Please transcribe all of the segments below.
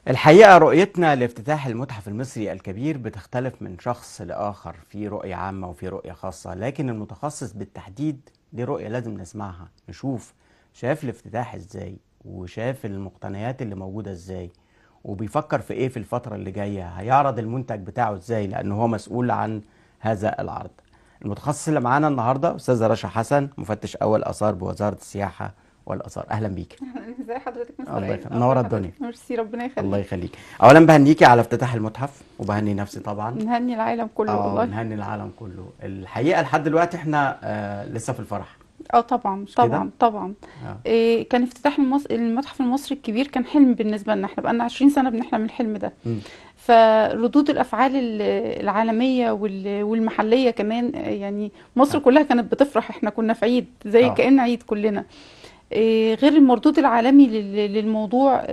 الحقيقة رؤيتنا لافتتاح المتحف المصري الكبير بتختلف من شخص لآخر، في رؤية عامة وفي رؤية خاصة، لكن المتخصص بالتحديد ليه رؤية لازم نسمعها، نشوف شاف الافتتاح ازاي، وشاف المقتنيات اللي موجودة ازاي، وبيفكر في ايه في الفترة اللي جاية، هيعرض المنتج بتاعه ازاي لأنه هو مسؤول عن هذا العرض. المتخصص اللي معانا النهاردة أستاذة رشا حسن، مفتش أول آثار بوزارة السياحة والآثار. أهلا بيك. ازي حضرتك مستر الله ايه؟ يخليك، اخبار منورة الدنيا. حضرتك؟ ميرسي، ربنا الله يخليك. يخليك. اولا بهنيكي على افتتاح المتحف وبهني نفسي طبعا. نهني العالم كله والله. ونهني العالم كله. الحقيقه لحد دلوقتي احنا لسه في الفرح، اه طبعا مش كده؟ طبعا طبعا. اه. إيه كان افتتاح المتحف المصري الكبير كان حلم بالنسبه لنا، احنا بقالنا 20 سنه بنحلم الحلم ده. مم. فردود الافعال العالميه والمحليه كمان، يعني مصر اه. كلها كانت بتفرح، احنا كنا في عيد زي اه. كأن عيد كلنا. غير المردود العالمي للموضوع.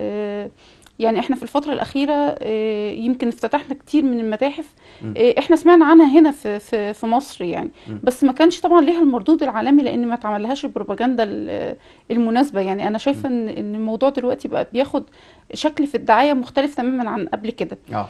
يعني احنا في الفترة الأخيرة يمكن افتتحنا كتير من المتاحف. مم. احنا سمعنا عنها هنا في مصر يعني. مم. بس ما كانش طبعا ليها المردود العالمي لأن ما اتعملهاش البروباجندا المناسبة. يعني أنا مم. شايفة إن الموضوع دلوقتي بقى بياخد شكل في الدعاية مختلف تماما عن قبل كده. اه.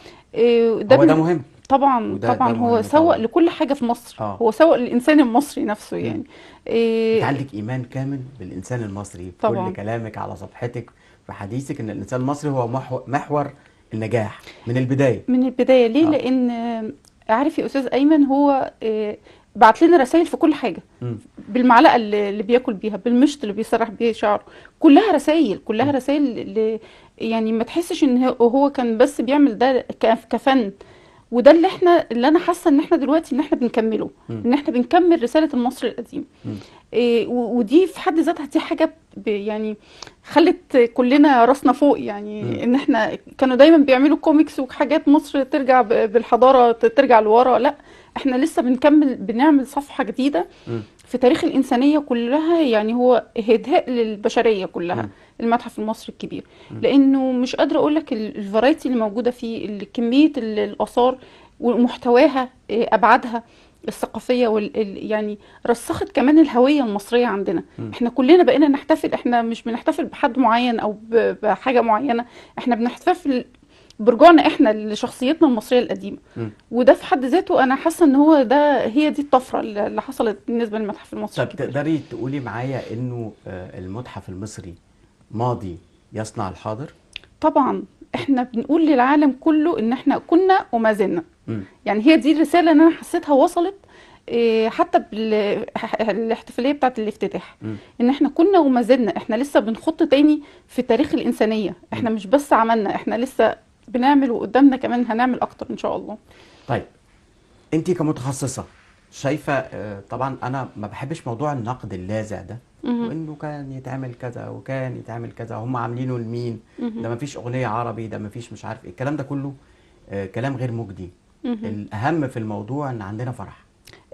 ده هو ده مهم، طبعا وده طبعا هو مهم سوق طبعا. لكل حاجة في مصر، اه. هو سوق للإنسان المصري نفسه مم. يعني. انت إيه، عندك ايمان كامل بالانسان المصري في كل طبعا كلامك على صفحتك، في حديثك ان الانسان المصري هو محور النجاح من البدايه. من البداية. ليه؟ اه. لأن عارف يا أستاذ أيمن، هو بعت لنا رسائل في كل حاجة، مم. بالمعلقة اللي بياكل بيها، بالمشط اللي بيسرح بيه شعره، كلها رسائل كلها مم. رسائل. يعني ما تحسش ان هو كان بس بيعمل ده كفن. وده اللي انا حاسه ان احنا دلوقتي ان احنا بنكمله، مم. ان احنا بنكمل رساله المصري القديم. مم. ودي في حد ذاتها دي حاجه يعني خلت كلنا راسنا فوق. مم. يعني ان احنا كانوا دايما بيعملوا كوميكس وحاجات مصر ترجع بالحضاره ترجع لورا، لا احنا لسه بنكمل بنعمل صفحه جديده مم. في تاريخ الإنسانية كلها. يعني هو إهداء للبشرية كلها، مم. المتحف المصري الكبير. مم. لأنه مش قادرة أقول لك الفرايتي اللي موجودة فيه، كمية الآثار ومحتواها، أبعادها الثقافية يعني رسخت كمان الهوية المصرية عندنا. مم. احنا كلنا بقينا نحتفل، احنا مش بنحتفل بحد معين أو بحاجة معينة، احنا بنحتفل برجوعنا احنا لشخصيتنا المصرية القديمة. مم. وده في حد ذاته انا حاسه ان هي دي الطفره اللي حصلت بالنسبه للمتحف المصري طب الكبير. تقدري تقولي معايا انه المتحف المصري ماضي يصنع الحاضر؟ طبعا احنا بنقول للعالم كله ان احنا كنا وما زلنا. مم. يعني هي دي الرساله اللي انا حسيتها وصلت. حتى بالاحتفاليه بتاعه الافتتاح، مم. ان احنا كنا وما زلنا، احنا لسه بنخط تاني في تاريخ الانسانيه. مم. احنا مش بس عملنا، احنا لسه بنعمل، وقدامنا كمان هنعمل اكتر ان شاء الله. طيب، انت كمتخصصة شايفة، طبعا انا ما بحبش موضوع النقد اللاذع ده، مهم. وانه كان يتعمل كذا وكان يتعمل كذا، هم عاملينه لمين، ده مهم. ما فيش اغنية عربي، ده ما فيش مش عارف ايه، الكلام ده كله كلام غير مجدي. مهم. الاهم في الموضوع ان عندنا فرح.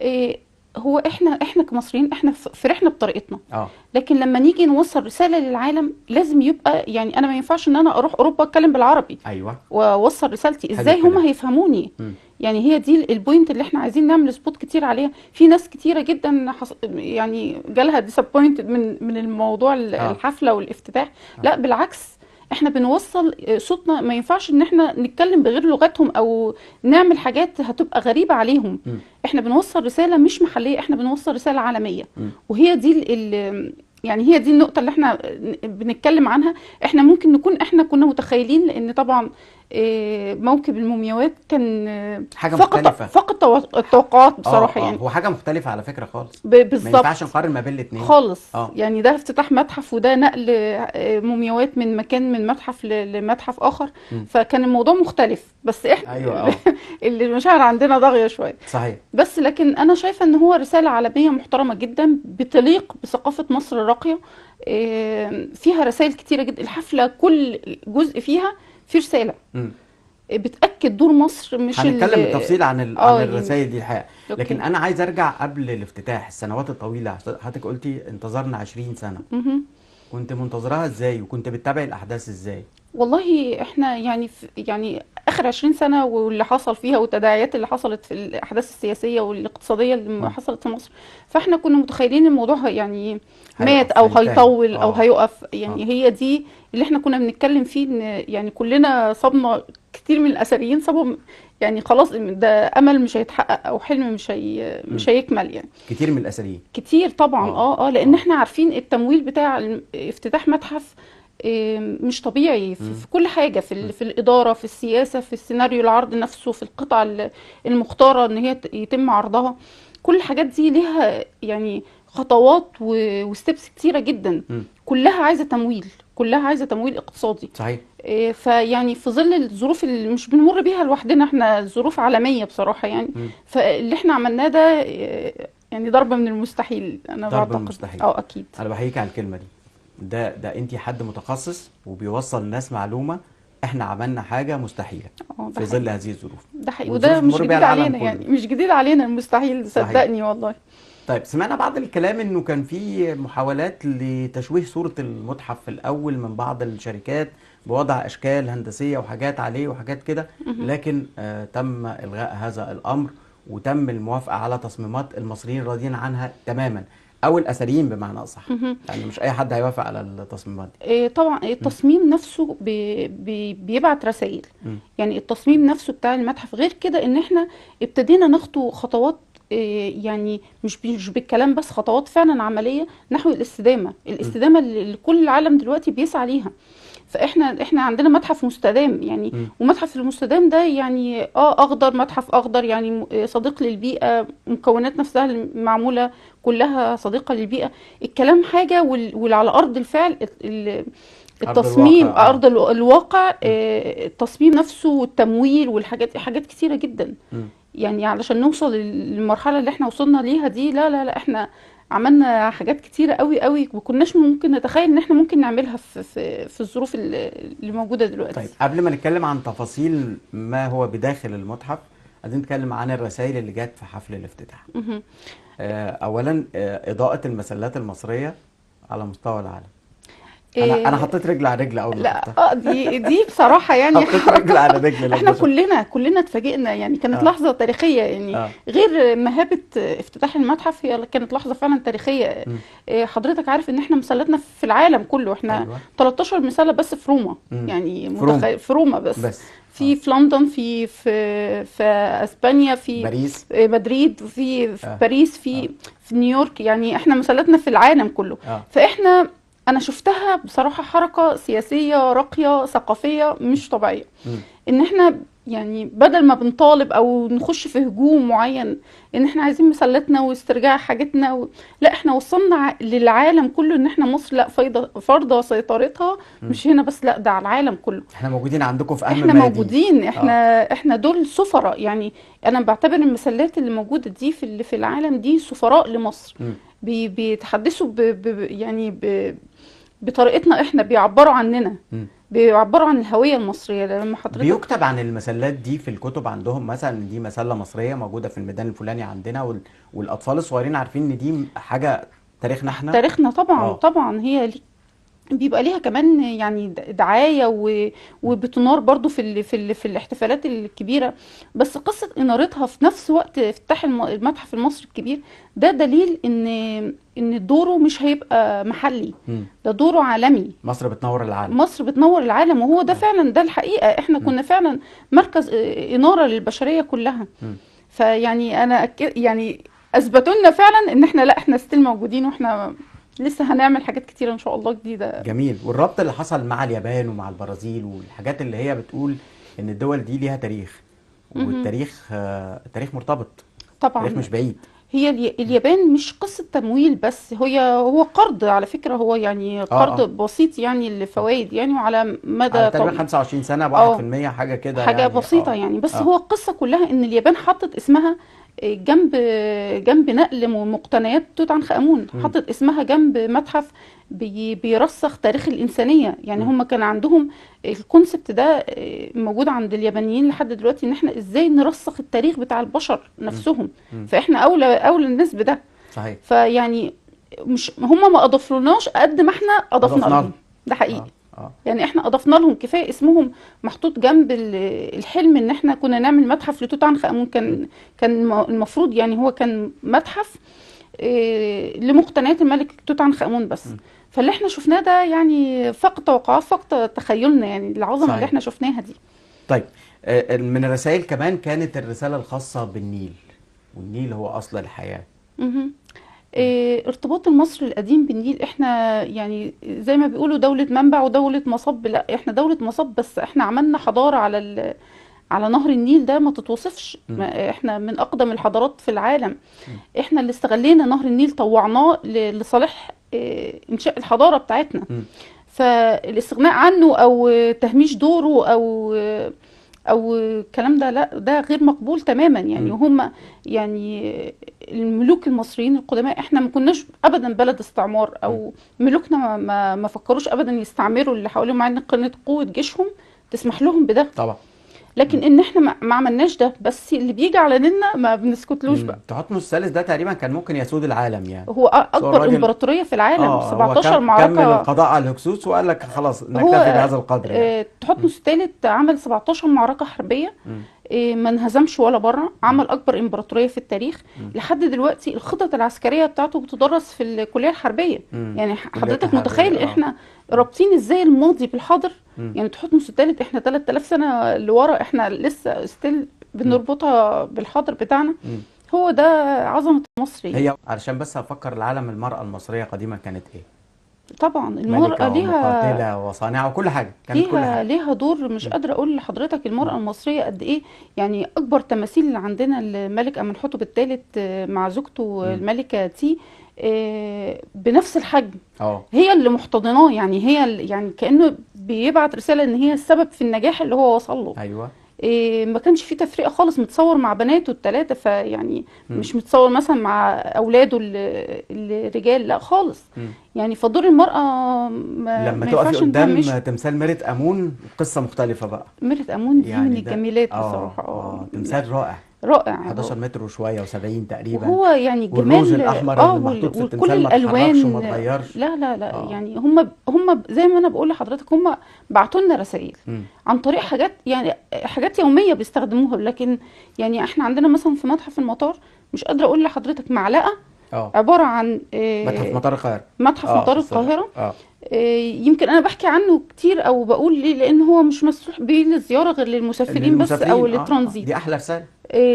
إيه، هو احنا كمصريين احنا فرحنا بطريقتنا. اه. لكن لما نيجي نوصل رسالة للعالم لازم يبقى، يعني انا ما ينفعش ان انا اروح اوروبا اتكلم بالعربي ايوه. واوصل رسالتي، حلو ازاي هما الكلام. هيفهموني؟ مم. يعني هي دي البوينت اللي احنا عايزين نعمل سبوت كتير عليها. في ناس كتيرة جدا يعني جالها ديسابوينتد من الموضوع اه. الحفلة والافتتاح. اه. لا بالعكس، احنا بنوصل صوتنا. ما ينفعش ان احنا نتكلم بغير لغتهم او نعمل حاجات هتبقى غريبة عليهم. مم. احنا بنوصل رسالة مش محلية، احنا بنوصل رسالة عالمية. مم. وهي دي يعني هي دي النقطة اللي احنا بنتكلم عنها. احنا ممكن نكون احنا كنا متخيلين، لان طبعا موكب المومياوات كان حاجة فقط مختلفة. فقط التوقعات اه. بصراحة اه، يعني. هو حاجة مختلفة على فكرة خالص. ما ينفعش بالظبط نقارن ما بين الاتنين. خالص. اه. يعني ده افتتاح متحف، وده نقل مومياوات من مكان، من متحف لمتحف اخر. مم. فكان الموضوع مختلف، بس احنا ايوه. اه. اللي المشاعر عندنا ضاغية شوية. صحيح. بس لكن انا شايفه ان هو رساله عالميه محترمه جدا بتليق بثقافه مصر الراقيه. فيها رسائل كتيره جدا، الحفله كل جزء فيها في رساله مم. بتاكد دور مصر، مش هنتكلم بالتفصيل عن عن يعني. الرسائل دي الحقيقة. لكن اوكي. انا عايز ارجع قبل الافتتاح، السنوات الطويلة، حضرتك قلتي انتظرنا 20 سنة، مهم. كنت منتظراها ازاي وكنت بتتابعي الاحداث ازاي؟ والله احنا يعني يعني اخر 20 سنه واللي حصل فيها والتداعيات اللي حصلت في الاحداث السياسيه والاقتصاديه اللي حصلت في مصر. فاحنا كنا متخيلين الموضوع يعني مات او هينتهي. هيطول او هيقف. اه يعني هي دي اللي احنا كنا بنتكلم فيه، ان يعني كلنا صابنا كتير من الاثريين صابهم، يعني خلاص ده امل مش هيتحقق او حلم مش هيكمل يعني. كتير من الاثريين. كتير طبعا. لان اه احنا عارفين التمويل بتاع افتتاح متحف مش طبيعي في كل حاجة، في الإدارة، في السياسة، في السيناريو العرض نفسه، في القطع المختارة ان هي يتم عرضها. كل الحاجات دي ليها يعني خطوات وستبس كتيرة جدا، كلها عايزة تمويل، كلها عايزة تمويل اقتصادي. صحيح. فيعني في ظل الظروف اللي مش بنمر بيها لوحدنا، احنا ظروف عالمية بصراحة يعني. فاللي احنا عملناه ده يعني ضربة من المستحيل، انا ضربة من بعتقد. المستحيل. اكيد. انا بحييك على الكلمة دي. ده انتي حد متخصص وبيوصل للناس معلومة. احنا عملنا حاجة مستحيلة في ظل هذه الظروف. ده حقيقي، والظروف وده مش بيمر بيها جديد العالم علينا كله. يعني، مش جديد علينا المستحيل، صحيح. صدقني والله. طيب، سمعنا بعض الكلام انه كان في محاولات لتشويه صورة المتحف في الاول من بعض الشركات بوضع اشكال هندسية وحاجات عليه وحاجات كده، لكن تم الغاء هذا الامر وتم الموافقة على تصميمات المصريين راضيين عنها تماما، او الاثريين بمعنى اصح. يعني مش اي حد هيوافق على التصميمات دي. طبعا التصميم نفسه بيبعت رسائل. يعني التصميم نفسه بتاع المتحف غير كده، ان احنا ابتدينا نخطو خطوات، يعني مش بالكلام بس، خطوات فعلا عملية نحو الاستدامة اللي كل العالم دلوقتي بيسعى ليها. فاحنا عندنا متحف مستدام يعني. ومتحف المستدام ده يعني اخضر، متحف اخضر يعني صديق للبيئة، مكونات نفسها المعمولة كلها صديقة للبيئة. الكلام حاجة، واللي على ارض الفعل التصميم ارض الواقع، التصميم نفسه والتمويل والحاجات، حاجات كتيرة جدا. يعني علشان نوصل للمرحلة اللي احنا وصلنا ليها دي، لا احنا عملنا حاجات كتيرة قوي قوي ما كناش ممكن نتخيل ان احنا ممكن نعملها في الظروف اللي موجودة دلوقتي. طيب، قبل ما نتكلم عن تفاصيل ما هو بداخل المتحف، عايزين نتكلم عن الرسائل اللي جت في حفل الافتتاح. اولا، اضاءة المسلات المصرية على مستوى العالم. انا حطيت رجل على رجل اول ما لا دي بصراحه يعني حطيت رجل على رجل. احنا كلنا اتفاجئنا يعني. كانت لحظه تاريخيه يعني. غير مهابه افتتاح المتحف، هي كانت لحظه فعلا تاريخيه. حضرتك عارف ان احنا مسلاتنا في العالم كله، احنا 13 مسله بس في روما. يعني في روما بس. في لندن، في اسبانيا، في باريس، مدريد، في باريس، في نيويورك. يعني احنا مسلاتنا في العالم كله. فاحنا انا شفتها بصراحة حركة سياسية راقية ثقافية مش طبيعية. ان احنا يعني بدل ما بنطالب او نخش في هجوم معين ان احنا عايزين مسلتنا واسترجاع حاجتنا لا، احنا وصلنا للعالم كله ان احنا مصر لا فرضة سيطرتها. مش هنا بس، لا ده على العالم كله. احنا موجودين عندكم في اهم احنا موجودين. احنا دول سفراء يعني. انا بعتبر المسلات اللي موجودة دي في العالم دي سفراء لمصر. بيتحدثوا يعني بطريقتنا احنا، بيعبروا عننا، بيعبروا عن الهوية المصرية. لما حضرتك بيكتب عن المسلات دي في الكتب عندهم مثلا دي مسلة مصرية موجودة في الميدان الفلاني عندنا، والأطفال الصغيرين عارفين ان دي حاجة تاريخنا احنا. تاريخنا طبعا. طبعا هي بيبقى ليها كمان يعني دعاية وبتنار برضو في الاحتفالات الكبيرة. بس قصة إنارتها في نفس وقت افتتاح المتحف المصري الكبير ده دليل ان دوره مش هيبقى محلي، ده دوره عالمي. مصر بتنور العالم. مصر بتنور العالم، وهو ده فعلا ده الحقيقة. احنا كنا فعلا مركز إنارة للبشرية كلها. فيعني انا يعني اثبتوا لنا فعلا ان احنا لا، احنا ستيل موجودين، واحنا لسه هنعمل حاجات كتيرة ان شاء الله جديدة. جميل. والربط اللي حصل مع اليابان ومع البرازيل والحاجات اللي هي بتقول ان الدول دي ليها تاريخ، والتاريخ التاريخ مرتبط طبعا، التاريخ مش بعيد. هي اليابان مش قصة تمويل بس، هو قرض على فكرة. هو يعني قرض بسيط يعني الفوائد يعني، وعلى مدى تقريبا 25 سنة ب1% حاجة كده، حاجة يعني بسيطة يعني. بس هو القصة كلها ان اليابان حطت اسمها جنب نقل مقتنيات توت عنخ آمون. حطت اسمها جنب متحف بيرسخ تاريخ الإنسانية. يعني هم كان عندهم الكونسبت ده موجود عند اليابانيين لحد دلوقتي، ان احنا ازاي نرسخ التاريخ بتاع البشر نفسهم. فاحنا اولى الناس بده. صحيح. فيعني مش هم ما اضافلناش قد ما احنا اضفنا لهم. ده حقيقي. يعني احنا اضفنا لهم، كفايه اسمهم محطوط جنب الحلم ان احنا كنا نعمل متحف لتوت عنخ امون. كان المفروض يعني هو كان متحف لمقتنيات الملك توت عنخ امون بس. فاللي احنا شفناه ده يعني فاق توقعات، فاق تخيلنا، يعني العظمه اللي صحيح. احنا شفناها دي. طيب من الرسائل كمان كانت الرسالة الخاصة بالنيل، والنيل هو أصل الحياة. مهم. ارتباط المصري القديم بالنيل، احنا يعني زي ما بيقولوا دولة منبع ودولة مصب. لا، احنا دولة مصب، بس احنا عملنا حضارة على نهر النيل ده ما تتوصفش. احنا من اقدم الحضارات في العالم. احنا اللي استغلينا نهر النيل، طوعناه لصالح انشاء الحضارة بتاعتنا. فالاستغناء عنه او تهميش دوره او الكلام ده، لا، ده غير مقبول تماما. يعني هم يعني الملوك المصريين القدماء، احنا ما كناش ابدا بلد استعمار، او ملوكنا ما فكروش ابدا يستعمروا اللي حواليهم، مع ان كانت قوة جيشهم تسمح لهم بده طبعا. لكن ان احنا ما عملناش ده. بس اللي بيجي على نيلنا ما بنسكتلوش بقى. تحتمس الثالث ده تقريبا كان ممكن يسود العالم يعني. هو اكبر امبراطورية في العالم، هو 17 معركة. كمل القضاء على الهكسوس وقال لك خلاص نكتفي بهذا القدر يعني. تحتمس الثالث عمل 17 معركة حربية، ما انهزمش ولا بره، عمل اكبر امبراطوريه في التاريخ. لحد دلوقتي الخطط العسكريه بتاعته بتدرس في الكليه الحربيه. يعني حضرتك متخيل احنا رابطين ازاي الماضي بالحاضر؟ يعني تحتمس الثالث احنا 3000 سنه لورا، احنا لسه ستيل بنربطها بالحاضر بتاعنا. هو ده عظمه المصري. هي علشان بس افكر العالم، المراه المصريه قديما كانت ايه؟ طبعا المرأة ليها مقاتلة وصانعة وكل حاجة، كانت كل حاجة ليها دور. مش قادرة اقول لحضرتك المرأة المصرية قد ايه. يعني اكبر تماثيل اللي عندنا الملك امنحتب الثالث مع زوجته الملكة تي بنفس الحجم. هي اللي محتضناه، يعني هي يعني كأنه بيبعت رسالة ان هي السبب في النجاح اللي هو وصل له. ايوه. ما كانش فيه تفرقة خالص، متصور مع بناته الثلاثة، فيعني مش متصور مثلا مع أولاده الرجال، لا خالص. يعني فدور المرأة لما تقفي قدام تمثال ميرت أمون قصة مختلفة بقى. ميرت أمون دي يعني من الجميلات بصراحة. تمثال رائع رائع، 11 متر وشويه و70 تقريبا. وهو يعني الجمال والروج الاحمر اللي محطوط في التمثال ما اتحركش وما اتغيرش. لا يعني هم زي ما انا بقول لحضرتك، هم بعتوا لنا رسائل عن طريق حاجات، يعني حاجات يوميه بيستخدموها. لكن يعني احنا عندنا مثلا في متحف المطار، مش قادره اقول لحضرتك، معلقه عباره عن متحف مطار القاهره. متحف مطار القاهره. يمكن انا بحكي عنه كتير او بقول ليه، لان هو مش مسموح به للزياره غير للمسافرين بس او للترانزيت. دي احلى رساله.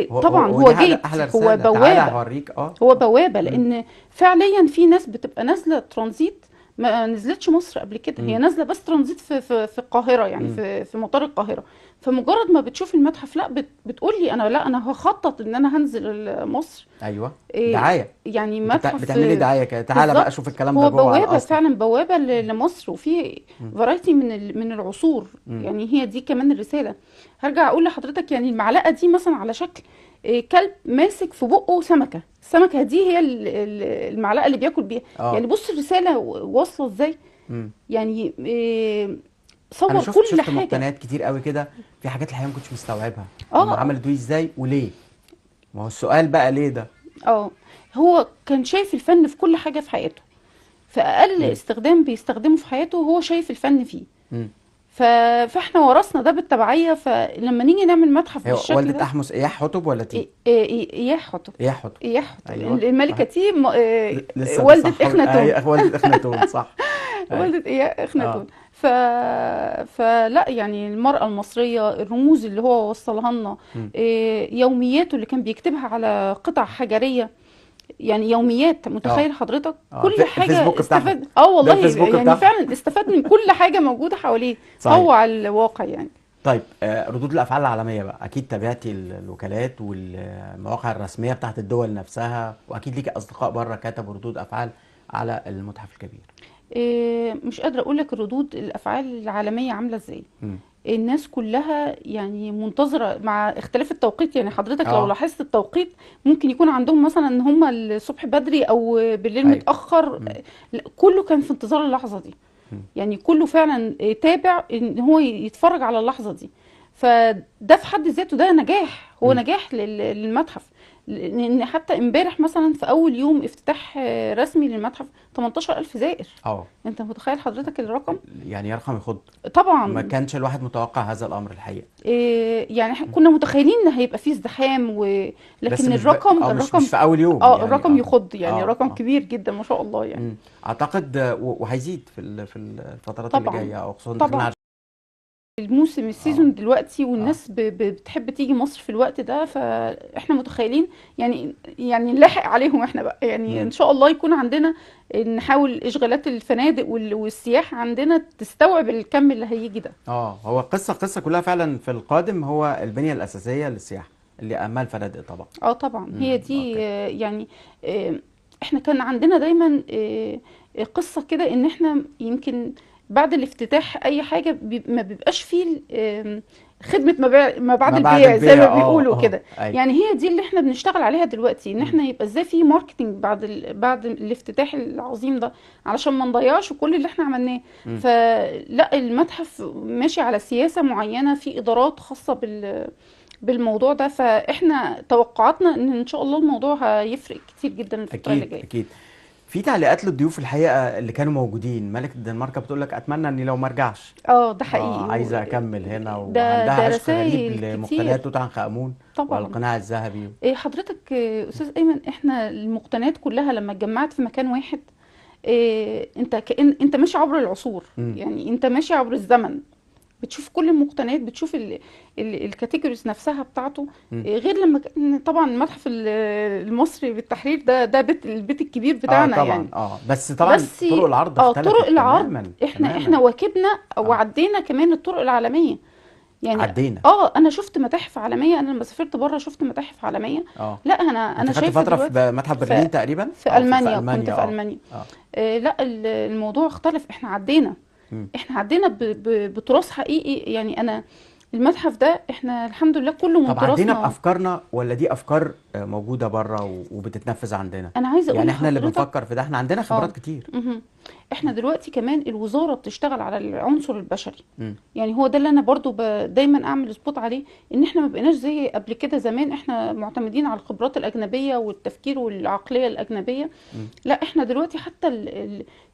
طبعا هو جيت، هو بوابه. هوريك هو بوابه، لان فعليا في ناس بتبقى نازله ترانزيت ما نزلتش مصر قبل كده. هي نازله بس ترانزيت في القاهره، يعني في مطار القاهره. فمجرد ما بتشوف المتحف، لا بتقول لي انا هخطط ان انا هنزل مصر. ايوه، دعايه. يعني متحف بتعملي دعايه كده، تعالى بقى شوف الكلام ده جوه. هو بوابه فعلا بوابه لمصر، وفي فرايتي من العصور. يعني هي دي كمان الرساله. هرجع اقول لحضرتك، يعني المعلقه دي مثلا على شكل كلب ماسك في بقه سمكه. السمكه دي هي المعلقه اللي بياكل بيها. يعني بص الرساله واصله ازاي. يعني صور أنا كل شفت حاجه. مقتنيات كتير قوي كده، في حاجات الحقيقه ما كنتش مستوعبها. هم عملوا دي ازاي وليه؟ ما هو السؤال بقى ليه ده. هو كان شايف الفن في كل حاجه في حياته، في اقل استخدام بيستخدمه في حياته هو شايف الفن فيه. فاحنا ورثنا ده بالتبعيه. فلما نيجي نعمل متحف بالشكل ده. والدة أحمس إياح حتب ولا تي؟ إياح حتب. أيوة. الملكة تي والدة إخناتون. والدة إخناتون صح. والدة إخناتون. فلا يعني المرأة المصرية، الرموز اللي هو وصلها لنا، يومياته اللي كان بيكتبها على قطع حجرية، يعني يوميات. متخيل حضرتك كل حاجه استفاد. والله يعني فعلا استفاد من كل حاجه موجوده حواليه. طوع الواقع يعني. طيب ردود الافعال العالميه بقى، اكيد تابعتي الوكالات والمواقع الرسميه بتاعت الدول نفسها، واكيد ليكي اصدقاء بره كتبوا ردود افعال على المتحف الكبير. مش قادره اقول لك ردود الافعال العالميه عامله ازاي. الناس كلها يعني منتظره، مع اختلاف التوقيت. يعني حضرتك لو لاحظت التوقيت، ممكن يكون عندهم مثلا ان هم الصبح بدري او بالليل متاخر. كله كان في انتظار اللحظه دي. يعني كله فعلا تابع ان هو يتفرج على اللحظه دي. فده في حد ذاته ده نجاح، هو نجاح للمتحف. لان حتى امبارح مثلا في اول يوم افتتاح رسمي للمتحف 18,000 زائر. اه انت متخيل حضرتك الرقم؟ يعني رقم يخض. ما طبعا. كانش الواحد متوقع هذا الامر الحقيقه. يعني احنا كنا متخيلين ان هيبقى فيه ازدحام بس لكن مش الرقم مش في اول يوم يعني. الرقم يخض، يعني اه رقم اه كبير جدا ما شاء الله يعني. اعتقد وهيزيد في في الفترات اللي طبعا جايه، او خصوصا داخلين طبعا. على الموسم اه السيزون دلوقتي اه والناس بتحب تيجي مصر في الوقت ده، فاحنا متخيلين يعني نلاحق عليهم احنا بقى، يعني ان امم شاء الله يكون عندنا، نحاول اشغالات الفنادق والسياحة عندنا تستوعب الكم اللي هيجي ده. هو القصه كلها فعلا في القادم هو البنيه الاساسيه للسياحه اللي اهمها الفنادق طبعا. اه طبعا، هي دي اوكي. يعني احنا كان عندنا دايما قصة كده ان احنا يمكن بعد الافتتاح اي حاجة ما بيبقاش فيه خدمة ما بعد ما بعد البيع زي البيع ما بيقولوا كده. اي. يعني هي دي اللي احنا بنشتغل عليها دلوقتي، ان مم. احنا يبقى ازاي في ماركتينج بعد الافتتاح العظيم ده، علشان ما نضيعش كل اللي احنا عملناه. مم. فلا المتحف ماشي على سياسة معينة، في ادارات خاصة بالموضوع ده، فاحنا توقعاتنا ان شاء الله الموضوع هيفرق كتير جدا الفترة اللي اكيد جاية. اكيد. في تعليقات للضيوف الحقيقه اللي كانوا موجودين، ملكه الدنمارك بتقول لك اتمنى اني لو ما ارجعش. اه ده حقيقي. عايزه اكمل هنا، ده وعندها عشق غريب رسائل لمقتنيات كتير توت عنخ امون طبعا. والقناع الذهبي. حضرتك استاذ ايمن، احنا المقتنيات كلها لما اتجمعت في مكان واحد، انت كأن انت ماشي عبر العصور، مم. يعني انت ماشي عبر الزمن، بتشوف كل المقتنيات، بتشوف الكاتيجوريز نفسها بتاعته. مم. غير لما طبعا المتحف المصري بالتحرير ده البيت الكبير بتاعنا طبعا. يعني. بس طبعا بس طرق العرض طرق اختلفت العرض، تماما احنا تماما. واكبنا اه وعدينا كمان الطرق العالمية يعني. عدينا. انا شفت متاحف عالمية، انا لما سافرت بره شفت متاحف عالمية. اه لا انا انت خدت شايفة فتره دلوقتي في متحف في برلين تقريبا، في في المانيا، كنت المانيا. في المانيا. اه لا الموضوع اختلف، احنا عدينا. مم. احنا عدينا بتراث حقيقي يعني. انا المتحف ده احنا الحمد لله كله من طب عدينا تراثنا. بافكارنا ولا دي افكار موجوده بره وبتتنفذ عندنا؟ انا عايزه اقول يعني احنا اللي لحضرتك، بنفكر في ده، احنا عندنا اه خبرات كتير. مهم. احنا دلوقتي كمان الوزاره بتشتغل على العنصر البشري. مم. يعني هو ده اللي انا برضو دايما اعمل سبوت عليه، ان احنا ما بقيناش زي قبل كده زمان، احنا معتمدين على الخبرات الاجنبيه والتفكير والعقليه الاجنبيه. مم. لا احنا دلوقتي حتى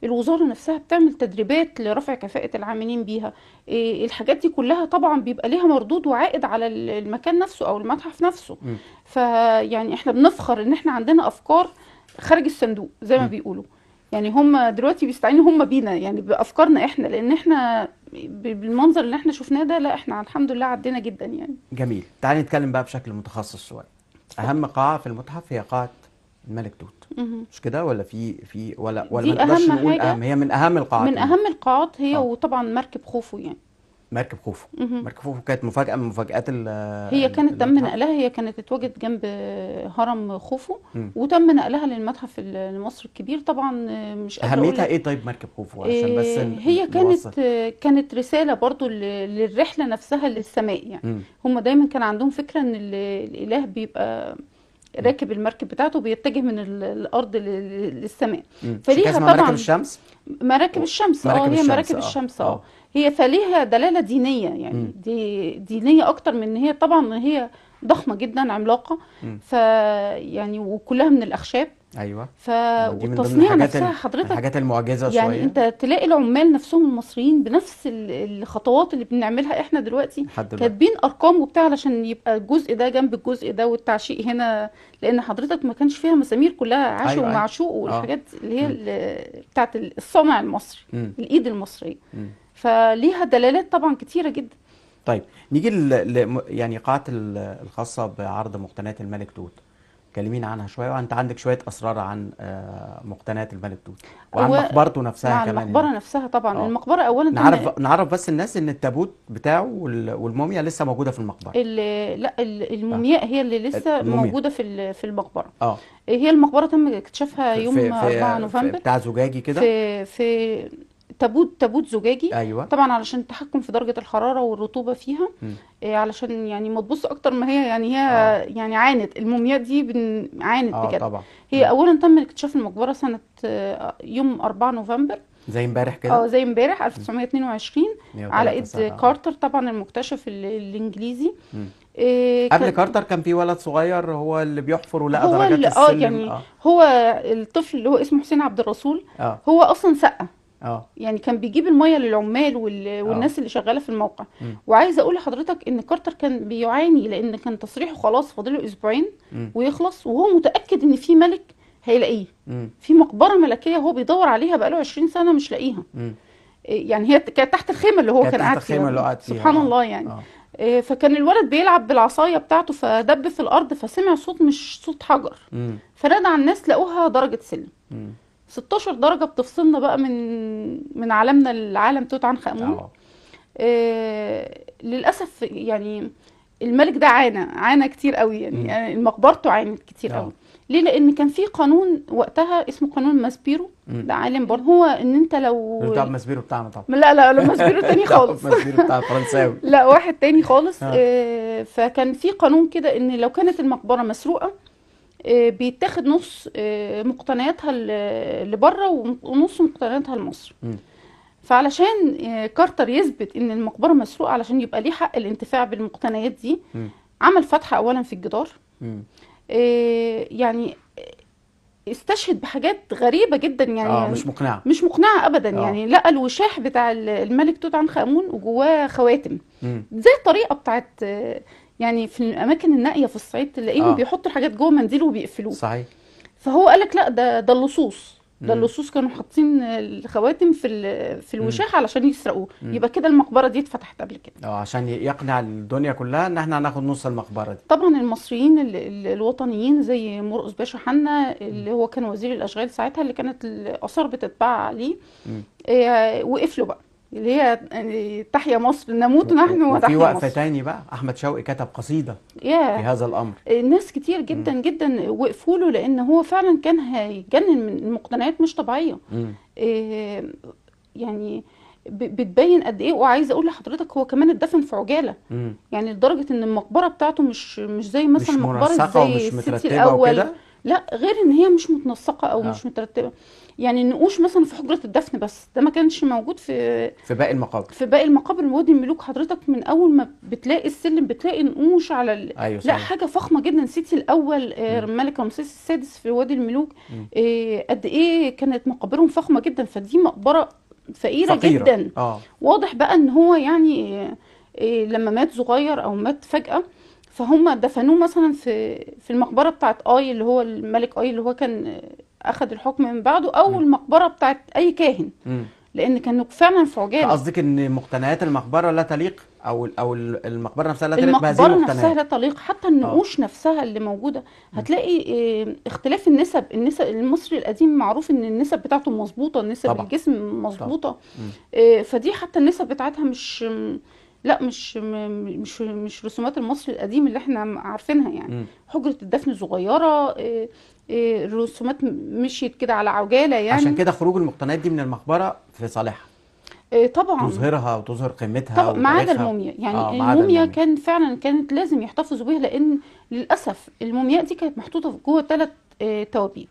الوزاره نفسها بتعمل تدريبات لرفع كفاءه العاملين بيها. الحاجات دي كلها طبعا بيبقى ليها مردود وعائد على المكان نفسه او المتحف نفسه. مم. فيعني احنا بنفخر ان احنا عندنا افكار خارج الصندوق زي ما مم. بيقولوا. يعني هم دلوقتي بيستعينوا هم بينا يعني بافكارنا احنا، لان احنا بالمنظر اللي احنا شفناه ده، لا احنا الحمد لله عدينا جدا يعني. جميل. تعالي نتكلم بقى بشكل متخصص شويه. اتفضل. اهم قاعه في المتحف هي قاعه الملك توت، مهم. مش كده؟ ولا في ولا ما دي نقدرش اهم نقول حاجه، اهم، هي من اهم القاعات من اهم القاعات هي، اه وطبعا مركب خوفو يعني. مركب خوفو. مهم. مركب خوفو كانت مفاجاه من مفاجآت هي كانت تم المتحف. نقلها، هي كانت اتوجد جنب هرم خوفو، مم. وتم نقلها للمتحف المصري الكبير. طبعا مش قادره اقول اهميتها لك. ايه طيب مركب خوفو، عشان بس هي نوصل. كانت رسالة برضو للرحلة نفسها للسماء يعني. مم. هم دايما كان عندهم فكرة ان الإله بيبقى مم. راكب المركب بتاعته، بيتجه من الأرض للسماء. مش كده فليها اسمها مراكب طبعا الشمس؟ مراكب الشمس. مراكب هي الشمس مراكب الشمس. اه هي فليها دلالة دينية يعني، مم. دي دينية أكتر من ان هي طبعا هي ضخمة جدا عملاقة. مم. يعني وكلها من الأخشاب. ايوه. ف ودي من ضمن والتصنيع نفسها من حضرتك، الحاجات المعجزه يعني شويه انت تلاقي العمال نفسهم المصريين بنفس الخطوات اللي بنعملها احنا دلوقتي، لحد دلوقتي. كاتبين ارقام وبتاع علشان يبقى الجزء ده جنب الجزء ده، والتعشيق هنا، لان حضرتك ما كانش فيها مسامير، كلها عاشق ايوه ومعشوق، اه والحاجات اللي هي مم. بتاعت الصانع المصري، مم. الايد المصرية. مم. فليها دلالات طبعا كتيرة جدا. طيب نيجي يعني قاعة الخاصة بعرض مقتنيات الملك توت، كلمينا عنها شوية. وانت عندك شوية اسرار عن مقتنيات الملك توت وعن مقبرته نفسها مع كمان المقبرة هناك. نفسها طبعا. اه المقبرة اولا نعرف بس الناس ان التابوت بتاعه والموميا لسه موجودة في المقبرة. لا اه المومياء هي اللي لسه الموميا موجودة في المقبرة. اه هي المقبرة تم اكتشافها يوم 4 في نوفمبر بتاع زجاجي كده. في تابوت زجاجي. ايوه. طبعا علشان التحكم في درجة الحرارة والرطوبة فيها. مم. علشان يعني ما تبص اكتر ما هي يعني هي اه يعني عانت المومياء دي عانت بجد. طبعا. هي مم. اولا تم اكتشاف المقبرة سنة يوم 4 نوفمبر. زي امبارح كده. زي امبارح 1922 على 103 ايد سنة. كارتر طبعا المكتشف الانجليزي. مم. قبل كان كارتر كان في ولد صغير هو اللي بيحفر ولقى هو درجات اللي السلم. هو الطفل اللي هو اسمه حسين عبد الرسول، اه هو اصلا سقا، اه يعني كان بيجيب الميه للعمال والناس اللي شغاله في الموقع. وعايزه اقول لحضرتك ان كارتر كان بيعاني لان كان تصريحه خلاص فاضله اسبوعين ويخلص، وهو متاكد ان في ملك هيلاقيه في مقبره ملكيه هو بيدور عليها بقاله 20 سنه مش لاقيها. يعني هي كانت تحت الخيمه اللي هو كانت كان تحت قاعد الخيمة اللي هو قاعد فيها. سبحان الله يعني. فكان الولد بيلعب بالعصايه بتاعته فدب في الارض فسمع صوت مش صوت حجر، فنادى على الناس لقوها درجه سلم 16 درجه بتفصلنا بقى من عالمنا لعالم توت عنخ امون. للاسف يعني الملك ده عانى كتير قوي يعني مقبرته عانت كتير قوي. ليه؟ لان كان في قانون وقتها اسمه قانون ماسبيرو، ده عالم برضه، هو ان انت لو بتاع ماسبيرو بتاعنا طبعا. لا ماسبيرو تاني خالص. ماسبيرو بتاع فرنساوي. لا واحد تاني خالص. فكان في قانون كده ان لو كانت المقبره مسروقه بيتاخد نص مقتنياتها لبره ونص مقتنياتها لمصر. فعلشان كارتر يثبت ان المقبره مسروقه علشان يبقى ليه حق الانتفاع بالمقتنيات دي، عمل فتحه اولا في الجدار. يعني استشهد بحاجات غريبه جدا يعني مش مقنعه ابدا. يعني لقى الوشاح بتاع الملك توت عنخ امون وجواه خواتم زي الطريقه بتاعت يعني في الاماكن النائيه في الصعيد تلاقيهم بيحطوا الحاجات جوه منديل وبيقفلوه. صحيح. فهو قال لك لا ده اللصوص، ده اللصوص كانوا حاطين الخواتم في الوشاح علشان يسرقوه. يبقى كده المقبره دي اتفتحت قبل كده عشان يقنع الدنيا كلها ان احنا هناخد نص المقبره دي. طبعا المصريين الوطنيين زي مرقس باشا حنا اللي هو كان وزير الاشغال ساعتها اللي كانت الاثار بتتباع عليه، وقف له بقى اللي هي تحيا مصر نموت نحن وتحيا مصر. وفي وقفه تاني بقى احمد شوقي كتب قصيده في هذا الامر. ناس كتير جدا جدا وقفوا له لان هو فعلا كان هيجنن من المقتنيات مش طبيعيه. يعني بتبين قد ايه. وعايزه اقول لحضرتك هو كمان اتدفن في عجاله، يعني لدرجه ان المقبره بتاعته مش زي مثلا مقبره زي السيتي الاول. لا غير ان هي مش متنسقه او مش مترتبه. يعني النقوش مثلا في حجره الدفن بس ده ما كانش موجود في باقي المقابر. في باقي المقابر وادي الملوك. حضرتك من اول ما بتلاقي السلم بتلاقي نقوش على أيوة لا حاجه فخمه جدا. السيتي الاول الملك رمسيس السادس في وادي الملوك قد ايه كانت مقابرهم فخمه جدا. فدي مقبره فقيره جدا. واضح بقى ان هو يعني لما مات صغير او مات فجاه فهم دفنوه مثلا في المقبره بتاعت اللي هو الملك اللي هو كان اخذ الحكم من بعده، او المقبره بتاعت اي كاهن، لان كانوا فعلا في عجاله. قصدك ان مقتنيات المقبره لا تليق او المقبره نفسها لا تليق بهذه المقبره نفسها لا تليق. حتى النقوش نفسها اللي موجوده هتلاقي اختلاف النسب المصري القديم معروف ان النسب بتاعته مظبوطه، نسب طبعا. الجسم مظبوطه. فدي حتى النسب بتاعتها مش رسومات المصري القديم اللي احنا عارفينها يعني. حجره الدفن صغيره، الرسومات مشيت كده على عجاله يعني. عشان كده خروج المقتنيات دي من المقبره في صالحها طبعا تظهرها وتظهر قيمتها ما عدا الموميا يعني. الموميا كان فعلا كانت لازم يحتفظوا بيها لان للاسف المومياء دي كانت محطوطه جوه 3 توابيت.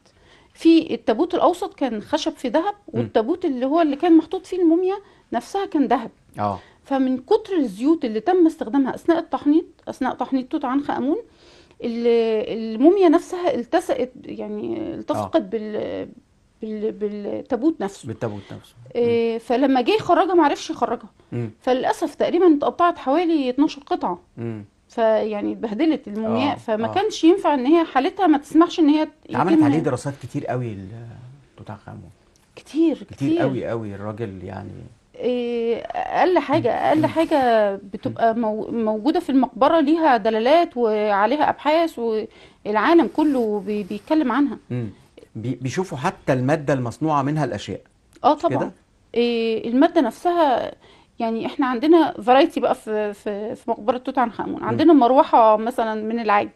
في التابوت الاوسط كان خشب في ذهب، والتابوت اللي كان محطوط فيه الموميا نفسها كان ذهب. فمن كتر الزيوت اللي تم استخدامها اثناء تحنيط توت عنخ امون الموميا نفسها التصقت بالتابوت نفسه. فلما جه يخرجها ما عرفش يخرجها. فللاسف تقريبا اتقطعت حوالي 12 قطعه. فيعني اتبهدلت المومياء. فما كانش ينفع ان هي حالتها ما تسمحش ان هي عملت عليه دراسات كتير قوي توت عنخ امون. كتير قوي قوي الراجل يعني. اقل حاجه بتبقى موجوده في المقبره ليها دلالات وعليها ابحاث والعالم كله بيتكلم عنها. بيشوفوا حتى الماده المصنوعه منها الاشياء. طبعا. الماده نفسها يعني احنا عندنا فرايتي بقى في مقبره توت عنخ امون. عندنا مروحه مثلا من العاج،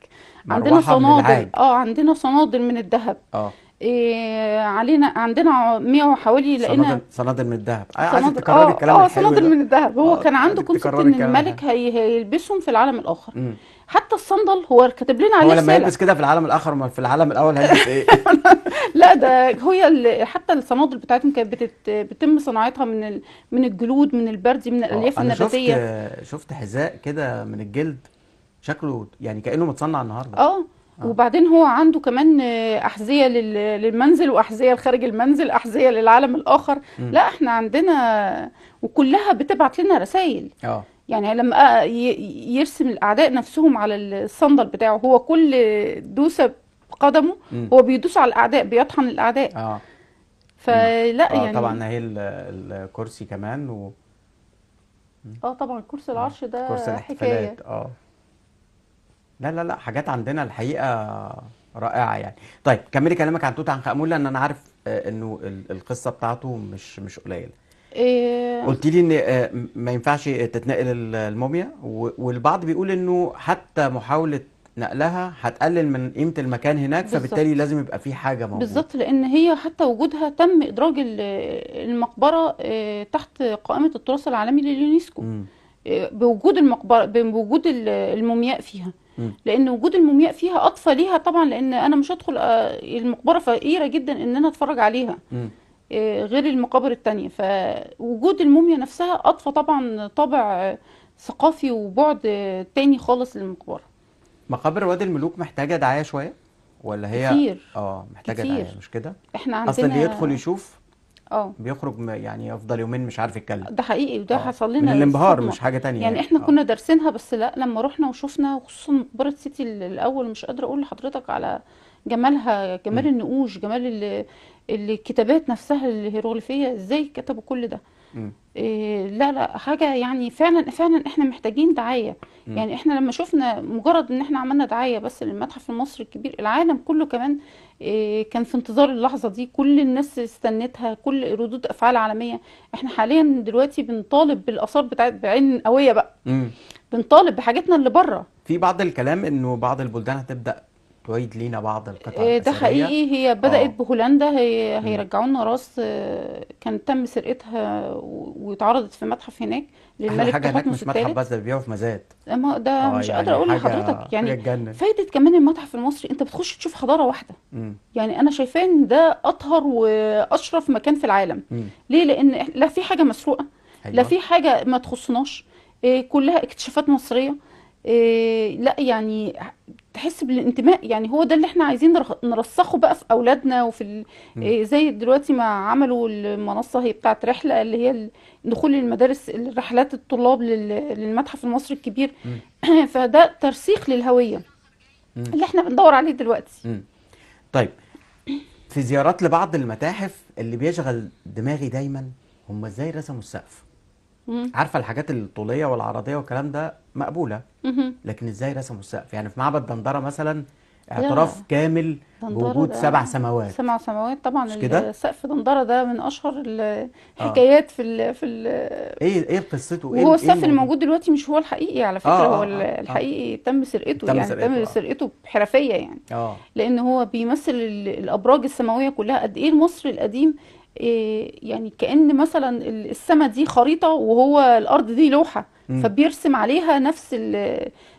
عندنا صنادل عندنا صنادل من الذهب. عندنا 100 وحوالي لقينا صنادل من الذهب. عايزك صنادل، تكرري الكلام الحلو صنادل ده. من الذهب. هو كان عنده عايزك كونسبت تكرري ان الكلام الحلو. الملك هيلبسهم في العالم الاخر. مم. حتى الصندل هو كاتب لنا هو عليه لما رساله. يلبس كده في العالم الاخر، ما في العالم الاول هيلبس ايه؟ لا ده حتى الصنادل بتاعتهم كانت بتتم صناعتها من الجلود، من البردي، من الالياف انا النباتيه. شفت حذاء كده من الجلد، شكله يعني كأنه متصنع النهارده. اه اه. وبعدين هو عنده كمان احذيه للمنزل، واحذيه لخارج المنزل، احذيه للعالم الاخر. مم. لا احنا عندنا، وكلها بتبعت لنا رسائل. اه. يعني لما يرسم الاعداء نفسهم على الصندل بتاعه، هو كل دوسه بقدمه مم. هو بيدوس على الاعداء، بيطحن الاعداء. اه. مم. فلا اه يعني طبعا هي الكرسي كمان اه طبعا كرسي العرش كرسي ده الاحتفالات. حكايه. اه. لا لا لا، حاجات عندنا الحقيقة رائعة يعني. طيب كملي كلامك عن توت عنخ آمون، لأن أنا عارف إنه القصة بتاعته مش قليلة. إيه قلت لي إن ما ينفعش تتنقل الموميا، والبعض بيقول إنه حتى محاولة نقلها هتقلل من قيمة المكان هناك، فبالتالي بالظبط، لازم يبقى في حاجة موجودة. بالظبط، لان هي حتى وجودها تم ادراج المقبره تحت قائمه التراث العالمي لليونسكو. مم. بوجود المقبره، بوجود المومياء فيها. مم. لان وجود المومياء فيها اضفى ليها طبعا، لان انا مش هدخل المقبره فقيره جدا ان انا اتفرج عليها مم. غير المقابر التانية. فوجود الموميا نفسها اضفى طبعا طابع ثقافي وبعد تاني خالص للمقبره. مقابر وادي الملوك محتاجة دعاية شوية، ولا هي كتير محتاجة دعاية كتير. مش كده؟ احنا أصل اللي يدخل عندنا يشوف اه بيخرج يعني يفضل يومين مش عارف يتكلم. ده حقيقي، وده اه، حصل من لنا الانبهار صدمة. مش حاجة تانية يعني يعني. احنا اه. كنا دارسينها، بس لا لما رحنا وشفنا، وخصوصا مقبرة سيتي الأول، مش قادرة أقول لحضرتك على جمالها، جمال مم. النقوش، جمال الكتابات نفسها الهيروغليفية، ازاي كتبوا كل ده. مم. إيه لا لا حاجة يعني فعلا فعلا احنا محتاجين دعاية. مم. يعني احنا لما شفنا مجرد ان احنا عملنا دعاية بس للمتحف المصري الكبير، العالم كله كمان إيه كان في انتظار اللحظة دي، كل الناس استنتها، كل ردود افعال عالمية. احنا حاليا دلوقتي بنطالب بالاثار بتاعت بعين قوية بقى، مم. بنطالب بحاجتنا اللي بره. في بعض الكلام انه بعض البلدان هتبدأ تعيد لينا بعض القطع ده الأثرية. حقيقي، هي بدأت اه. بهولندا، مم. هيرجعوا لنا راس كان تم سرقتها واتعرضت في متحف هناك احلى للملك حاجة هناك تحتمس مش متحف الثالث. بس، ده بيبيعوا في مزاد. اما ده مش قادرة يعني اقول حاجة لحضرتك يعني. تجنن. فايدة كمان المتحف المصري، انت بتخش تشوف حضارة واحدة. مم. يعني انا شايفاه ان ده اطهر واشرف مكان في العالم. مم. ليه؟ لان لا في حاجة مسروقة، لا ايوه. في حاجة ما تخصناش. كلها اكتشافات مصرية. لا يعني تحس بالانتماء. يعني هو ده اللي احنا عايزين نرسخه بقى في اولادنا وفي مم. زي دلوقتي ما عملوا المنصة هي بتاعت رحلة، اللي هي دخول المدارس، رحلات الطلاب للمتحف المصري الكبير. مم. فده ترسيخ للهوية مم. اللي احنا بندور عليه دلوقتي. مم. طيب، في زيارات لبعض المتاحف اللي بيشغل دماغي دايما هم ازاي رسموا السقف. مم. عارفة الحاجات الطولية والعرضية والكلام ده مقبولة، مهم. لكن ازاي رسموا السقف؟ يعني في معبد دندرة مثلا يا اعتراف كامل دندرة بوجود ده 7 سماوات. 7 سماوات طبعا. مش كده؟ السقف دندرة ده من اشهر اه. الحكايات ايه قصته؟ وهو ايه السقف اللي الموضوع؟ موجود دلوقتي مش هو الحقيقي على اه فكرة. هو اه اه اه الحقيقي تم سرقته، تم يعني سرقته. تم اه. سرقته بحرفية يعني. اه. لان هو بيمثل الابراج السماوية كلها، قد ايه المصري القديم. يعني كأن مثلا السما دي خريطة، وهو الارض دي لوحة، مم. فبيرسم عليها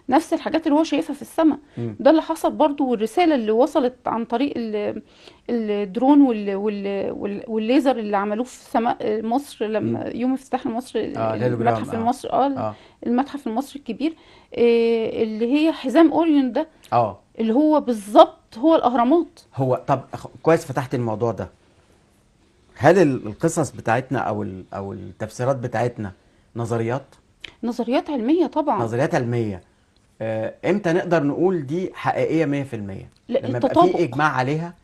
نفس الحاجات اللي هو شايفها في السماء. مم. ده اللي حصل برضو، والرسالة اللي وصلت عن طريق الدرون والليزر اللي عملوه في سماء مصر مم. لما يوم افتتاح مصر الهيلوجرام. المتحف اه. المصري. اه. المتحف المصري الكبير. اللي هي حزام اوريون ده، اه. اللي هو بالظبط هو الاهرامات. هو طب كويس فتحت الموضوع ده. هل القصص بتاعتنا او التفسيرات بتاعتنا نظريات نظريات علمية طبعا. نظريات علمية؟ امتى نقدر نقول دي حقيقية 100%؟ لا لما يبقى في التطابق. اجماع عليها،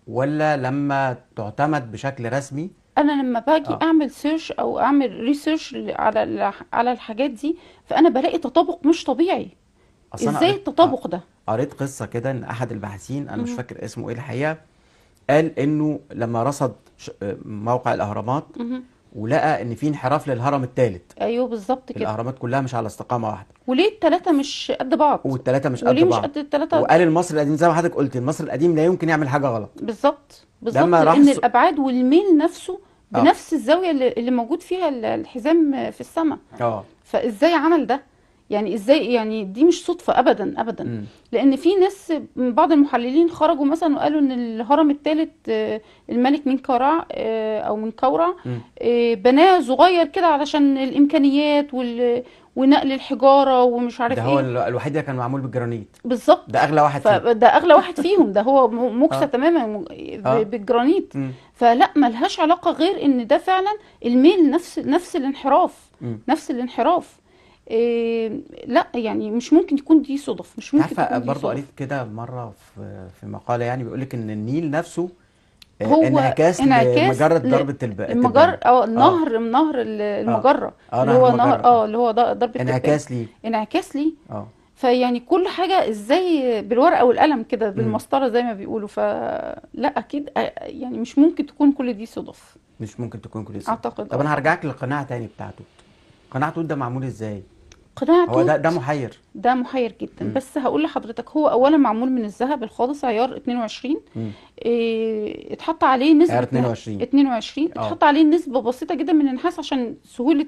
ولا لما تعتمد بشكل رسمي؟ انا لما باجي اه. اعمل سيرش او اعمل ريسيرش على الحاجات دي، فانا بلاقي تطابق مش طبيعي. اصل انا ازاي التطابق ده؟ قريت قصة كده ان احد الباحثين، انا مش مهم. فاكر اسمه ايه الحقيقة، قال انه لما رصد موقع الاهرامات مهم. ولقى ان في انحراف للهرم الثالث، ايوه بالظبط كده. الاهرامات كلها مش على استقامه واحده، وليه التلاتة مش قد بعض؟ والثلاثه مش قد وليه مش بعض. قد التلاتة؟ وقال المصري القديم زي ما حضرتك قلت، المصري القديم لا يمكن يعمل حاجه غلط. بالظبط بالظبط، لما راح لان الابعاد والميل نفسه اه بنفس الزاويه اللي موجود فيها الحزام في السماء. اه فازاي عمل ده؟ يعني ازاي؟ يعني دي مش صدفه ابدا ابدا. امم لان في ناس، بعض المحللين خرجوا مثلا وقالوا ان الهرم الثالث الملك من كورع او من كورع امم بناه صغير كده علشان الامكانيات ونقل الحجاره ومش عارف ده هو ايه. الوحيد اللي كان معمول بالجرانيت، بالظبط. ده اغلى واحد فيهم. فده اغلى واحد فيهم، ده هو مكسى اه تماما اه بالجرانيت. امم فلا ملهاش علاقه غير ان ده فعلا الميل نفس الانحراف، امم نفس الانحراف. لا يعني مش ممكن تكون دي صدف، مش ممكن عارفه تكون دي برضو صدف. قريت كده مره في مقاله، يعني بيقول لك ان النيل نفسه هو انعكاس انعكاس لمجره ضربه المجر التبانه. او اه نهر اه المجره، اللي نهر هو المجره نهر اللي هو ضرب التبانه. انعكاس ليه. انعكاس ليه. اه فيعني كل حاجة ازاي بالورقة والقلم كده، امم بالمسطرة زي ما بيقولوا. فلا اكيد يعني مش ممكن تكون كل دي صدف. مش ممكن تكون كل سنه. اعتقد طب انا طبعا. هرجعك للقناعه تاني بتاعته. قناع توت ده معمول ازاي؟ قناع هو ده توت محير. ده محير جدا، امم بس هقول لحضرتك هو اولا معمول من الذهب الخالص عيار 22. امم اتحط عليه عيار نسبة 22. 22 اه اتحط عليه نسبة بسيطة جدا من النحاس عشان سهولة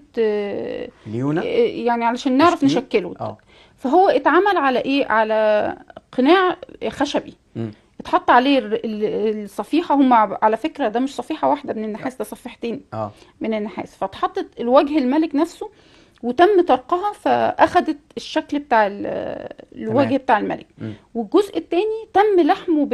ليونه يعني علشان نعرف تشكيل. نشكله. اه فهو اتعمل على ايه؟ على قناع خشبي. امم اتحط عليه الصفيحة. هم على فكرة ده مش صفيحة واحدة من النحاس، ده صفيحتين اه من النحاس. فاتحطت الوجه الملك نفسه وتم طرقها، فأخدت الشكل بتاع تمام. الوجه بتاع الملك. امم والجزء التاني تم لحمه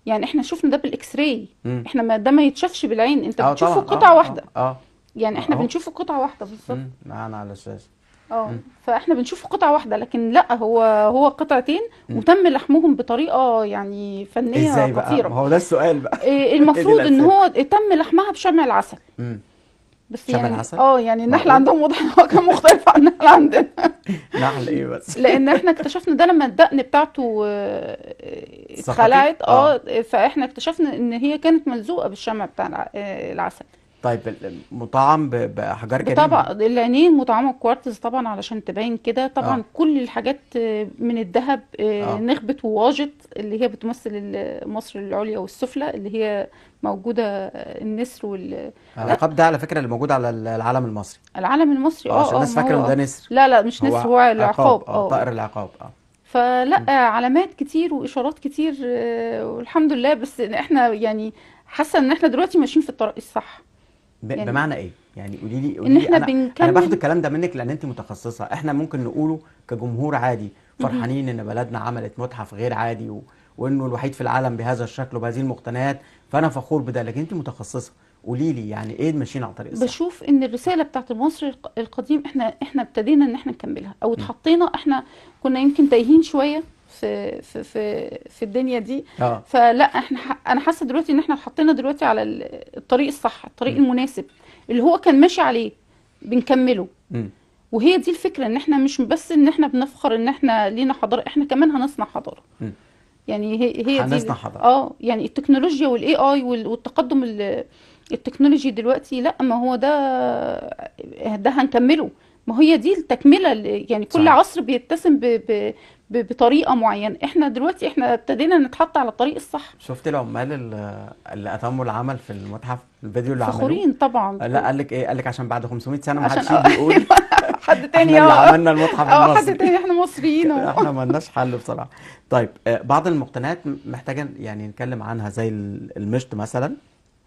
يعني احنا شفنا ده بالاكس راي. امم احنا ده ما يتشافش بالعين، انت اه بتشوفه طبعا قطعة واحدة. اه يعني احنا اهو بنشوفه قطعة واحدة بالظبط. معانا على الشاشه. اه امم فاحنا بنشوف قطعة واحدة، لكن لا هو قطعتين امم وتم لحمهم بطريقة يعني فنية ازاي بقى؟ خطيرة. ما هو ده السؤال بقى. ايه دي المفروض ان الاسئله؟ هو تم لحمها بشمع العسل. امم بس شمع يعني العسل؟ يعني النحل معقول؟ عندهم واضح ان هو كان مختلف عن النحل عندنا. نحل ايه بس؟ لان احنا اكتشفنا ده لما الدقن بتاعته سقطت اتخلعت. اه. فاحنا اكتشفنا ان هي كانت ملزوقة بالشمع بتاع العسل. طيب مطعم باحجار كريمه. بطبع العينين مطعمة كوارتز طبعا علشان تبين كده. طبعا اه كل الحاجات من الذهب. اه نخبة وواجط اللي هي بتمثل مصر العليا والسفلى، اللي هي موجودة النسر لا، العقاب ده على فكره اللي موجود على العلم المصري. العلم المصري. اه عشان اه الناس ما فاكره هو ان ده نسر. لا مش نسر، هو هو عقاب، العقاب. طائر العقاب. اه فلا م. علامات كتير واشارات كتير والحمد لله. بس احنا يعني حاسه ان احنا دلوقتي ماشيين في الطريق الصح. يعني بمعنى ايه؟ يعني قولي ان لي. احنا انا باخد بنكمل. الكلام ده منك لان انت متخصصه. احنا ممكن نقوله كجمهور عادي مهم. فرحانين ان بلدنا عملت متحف غير عادي وانه الوحيد في العالم بهذا الشكل وبهذه المقتنيات، فانا فخور بده. لكن انت متخصصه، قولي لي يعني ايه ماشيين على الطريق الصح؟ بشوف ان الرساله بتاعت المصري القديم احنا ابتدينا ان احنا نكملها او م. اتحطينا. احنا كنا يمكن تايهين شويه في الدنيا دي. اه فلا انا حاسه دلوقتي ان احنا اتحطينا دلوقتي على الطريق الصح، الطريق م. المناسب اللي هو كان ماشي عليه بنكمله. م. وهي دي الفكره، ان احنا مش بس ان احنا بنفخر ان احنا لينا حضاره، احنا كمان هنصنع حضاره. م. يعني هي دي هنصنع حضاره. يعني التكنولوجيا والاي اي والتقدم التكنولوجي دلوقتي. لا ما هو ده هنكمله. ما هي دي التكمله يعني كل صحيح. عصر بيتسم بطريقه معينه. احنا دلوقتي ابتدينا نتحط على الطريق الصح. شفت العمال اللي اتموا العمل في المتحف، الفيديو اللي عملوه؟ فخورين طبعا. لا قال لك ايه؟ قال لك عشان بعد 500 سنه ما عشان حدش يجي يقول حد احنا تاني اللي عملنا المتحف حد المصري. تاني، احنا مصريين احنا ما لناش حل بصراحه. طيب بعض المقتنيات محتاجه يعني نتكلم عنها زي المشط مثلا،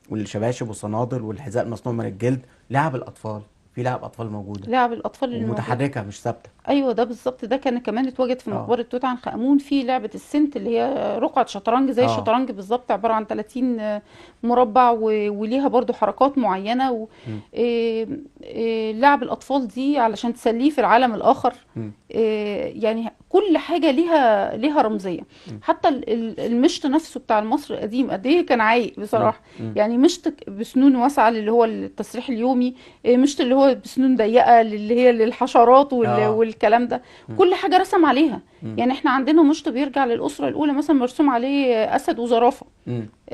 والشباشب والصنادل والحذاء المصنوع من الجلد. لعب الاطفال، في لعب اطفال موجوده لعب الاطفال اللي موجود. ومتحركه مش ثابته. ايوه ده بالظبط. ده كان كمان اتوجد في اه مقبره توت عنخ امون في لعبه السنت، اللي هي رقعه شطرنج زي اه الشطرنج بالظبط، عباره عن 30 مربع وليها برضو حركات معينه م. لعب الاطفال دي علشان تسليه في العالم الاخر. م. يعني كل حاجة ليها رمزية. حتى المشط نفسه بتاع المصري القديم قد ايه كان عايق بصراحة. يعني مشط بسنون واسعة اللي هو التصريح اليومي، مشط اللي هو بسنون ضيقة اللي هي للحشرات والكلام ده، كل حاجة رسم عليها. يعني احنا عندنا مشط بيرجع للأسرة الأولى مثلا مرسوم عليه أسد وزرافة.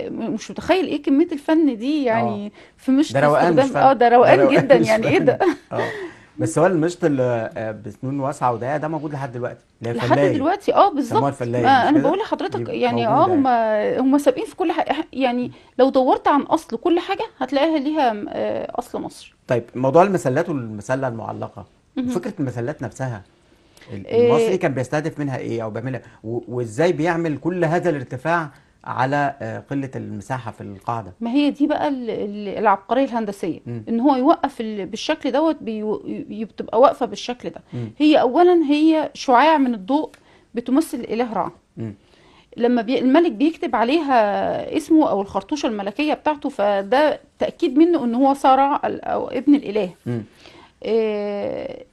مش متخيل ايه كمية الفن دي يعني في مشط ده روقان، مش استخدام. فن. ده روقان ده جدا مش يعني ايه فن. ده. بس هو المشط اللي بسنون واسعه وضيقه ده موجود لحد دلوقتي، اللي هي لحد الفلايه، دلوقتي بيسموها بالظبط. الفلايه، ما مش انا كده؟ بقول لحضرتك دي يعني موجوده يعني. هم سابقين في كل حاجه. يعني لو دورت عن اصل كل حاجه هتلاقيها ليها اصل مصري. طيب موضوع المسلات والمسله المعلقه مهم. وفكره المسلات نفسها، المصري إيه، كان بيستهدف منها ايه او بيعملها وازاي بيعمل كل هذا الارتفاع على قله المساحه في القاعده؟ ما هي دي بقى العبقريه الهندسيه، مم. ان هو يوقف بالشكل دوت بتبقى واقفه بالشكل ده. مم. هي اولا هي شعاع من الضوء بتمثل الاله رع. مم. لما الملك بيكتب عليها اسمه او الخرطوشه الملكيه بتاعته، فده تاكيد منه ان هو صارع او ابن الاله. مم. آه،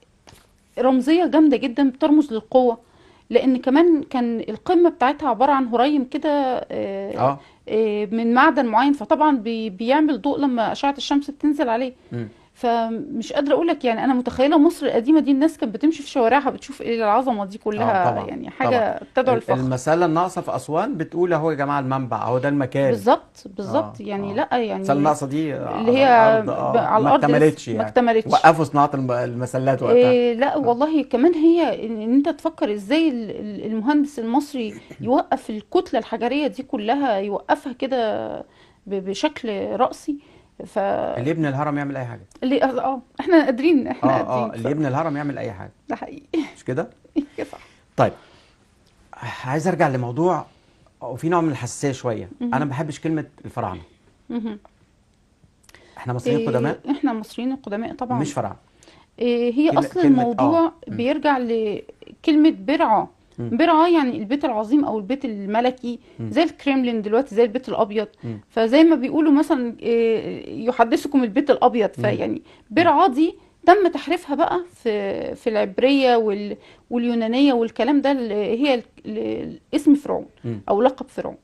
رمزية جامدة جدا بترمز للقوة، لأن كمان كان القمة بتاعتها عبارة عن هريم كده اه. من معدن معين، فطبعا بيعمل ضوء لما أشعة الشمس بتنزل عليه. مم. فمش قادرة أقولك، يعني أنا متخيلة مصر القديمة دي الناس كانت بتمشي في شوارعها بتشوف إيه العظمة دي كلها، طبعا يعني طبعا. حاجة تدعو للفخر. المسألة الناقصة في أسوان بتقول أهو يا جماعة المنبع أهو ده المكان. بالظبط يعني لا المسألة يعني الناقصة دي اللي على هي الأرض على ما الأرض لسه اكتملتش ما يعني. اكتملتش. وقفوا صناعة المسلات وقتها. لا آه. والله كمان هي ان انت تفكر ازاي المهندس المصري يوقف الكتلة الحجرية دي كلها، يوقفها كده بشكل رأسي. ف اللي يبني الهرم يعمل أي حاجة. اللي احنا قادرين، احنا قادرين اللي بصراحة. يبني الهرم يعمل أي حاجة، ده حقيقي. مش كده؟ صح. طيب عايز أرجع لموضوع وفي نوع من الحساسية شوية. أنا ما بحبش كلمة الفراعنة. مهم. إحنا مصريين قدماء احنا مصريين القدماء طبعا. مش فراعنة. هي اصل الموضوع بيرجع لكلمة برعة. برعة يعني البيت العظيم او البيت الملكي، زي الكريملين دلوقتي، زي البيت الابيض. فزي ما بيقولوا مثلا يحدثكم البيت الابيض، فيعني برعة دي تم تحريفها بقى في العبرية واليونانية والكلام ده، هي اسم فرعون او لقب فرعون.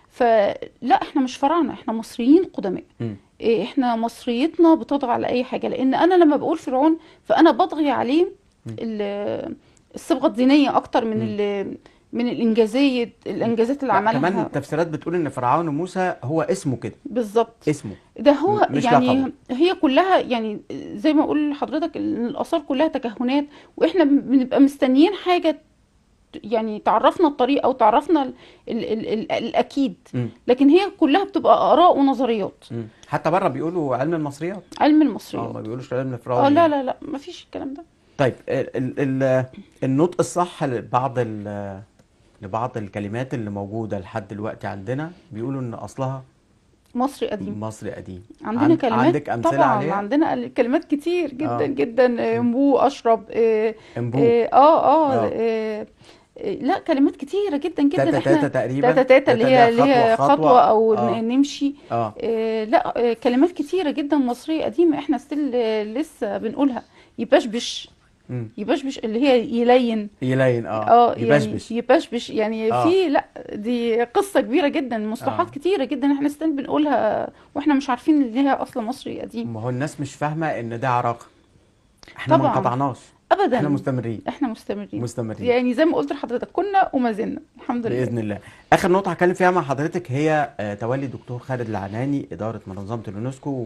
فلا احنا مش فراعنة، احنا مصريين قدماء. احنا مصريتنا بتطغى على اي حاجة، لان انا لما بقول فرعون فانا بطغي عليه الصبغة الدينية اكتر من الانجازات اللي عملها. كمان التفسيرات بتقول ان فرعون موسى هو اسمه كده بالظبط. اسمه ده هو مش يعني لقبه. هي كلها يعني زي ما اقول لحضرتك الاثار كلها تكهنات، واحنا بنبقى مستنيين حاجة يعني تعرفنا الطريق او تعرفنا ال الاكيد. لكن هي كلها بتبقى اراء ونظريات. حتى بره بيقولوا علم المصريات. علم المصريات ما بيقولوش علم الفرعون. لا ما فيش الكلام ده. طيب النطق الصح لبعض الكلمات اللي موجودة لحد دلوقتي عندنا بيقولوا ان اصلها مصري قديم. مصري قديم. عندنا كلمات عندك امثلة طبعا عليها؟ عندنا كلمات كتير جدا جدا. انبو، اشرب، انبو. لا كلمات كتيرة جدا جدا. تاتا احنا تاتا تقريبا. تاتا اللي هي خطوة او نمشي. لا كلمات كتيرة جدا مصرية قديمة احنا لسه بنقولها. يبشبش اللي هي يلين يبشبش يعني يبشبش يعني في لا دي قصة كبيرة جدا، مصطلحات كتيرة جدا احنا بنقولها واحنا مش عارفين ان هي اصلا مصري قديم. ما هو الناس مش فاهمة ان ده عراقة. احنا ما طبعا انقطعناش ابدا، احنا مستمرين يعني زي ما قلت لحضرتك كنا وما زلنا الحمد لله باذن الله. اخر نقطه هتكلم فيها مع حضرتك هي تولي الدكتور خالد العناني اداره منظمه اليونسكو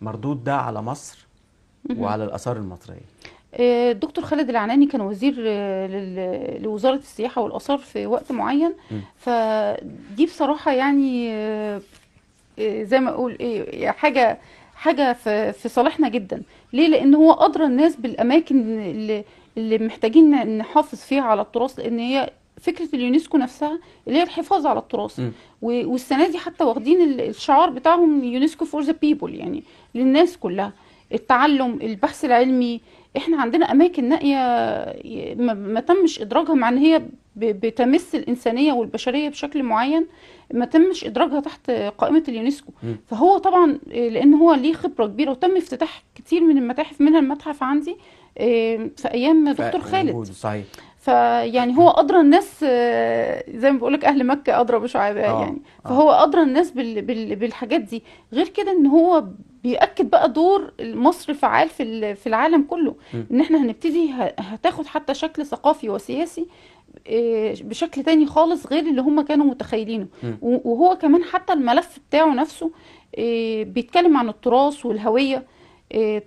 ومردود ده على مصر وعلى الاثار المصريه. الدكتور خالد العناني كان وزير لوزاره السياحه والاثار في وقت معين. فدي بصراحه يعني زي ما اقول حاجه في صالحنا جدا. ليه؟ لان هو ادرى الناس بالاماكن اللي محتاجين نحافظ فيها على التراث، لان هي فكره اليونسكو نفسها اللي هي الحفاظ على التراث. والسنه دي حتى واخدين الشعار بتاعهم يونسكو فور ذا بيبل، يعني للناس كلها. التعلم، البحث العلمي، احنا عندنا اماكن نائيه ما تمش ادراجها، مع ان هي بتمس الإنسانية والبشرية بشكل معين ما تمش إدراجها تحت قائمة اليونسكو. فهو طبعا لأن هو ليه خبرة كبيرة وتم افتتاح كتير من المتاحف، منها المتحف عندي في أيام دكتور خالد. صحيح. فيعني هو أدرى الناس، زي ما بقولك أهل مكة أدرى بشعابها يعني. فهو أدرى الناس بالحاجات دي. غير كده إن هو بيأكد بقى دور مصر فعال في العالم كله، إن إحنا هنبتدي هتاخد حتى شكل ثقافي وسياسي بشكل تاني خالص غير اللي هم كانوا متخيلينه. وهو كمان حتى الملف بتاعه نفسه بيتكلم عن التراث والهوية.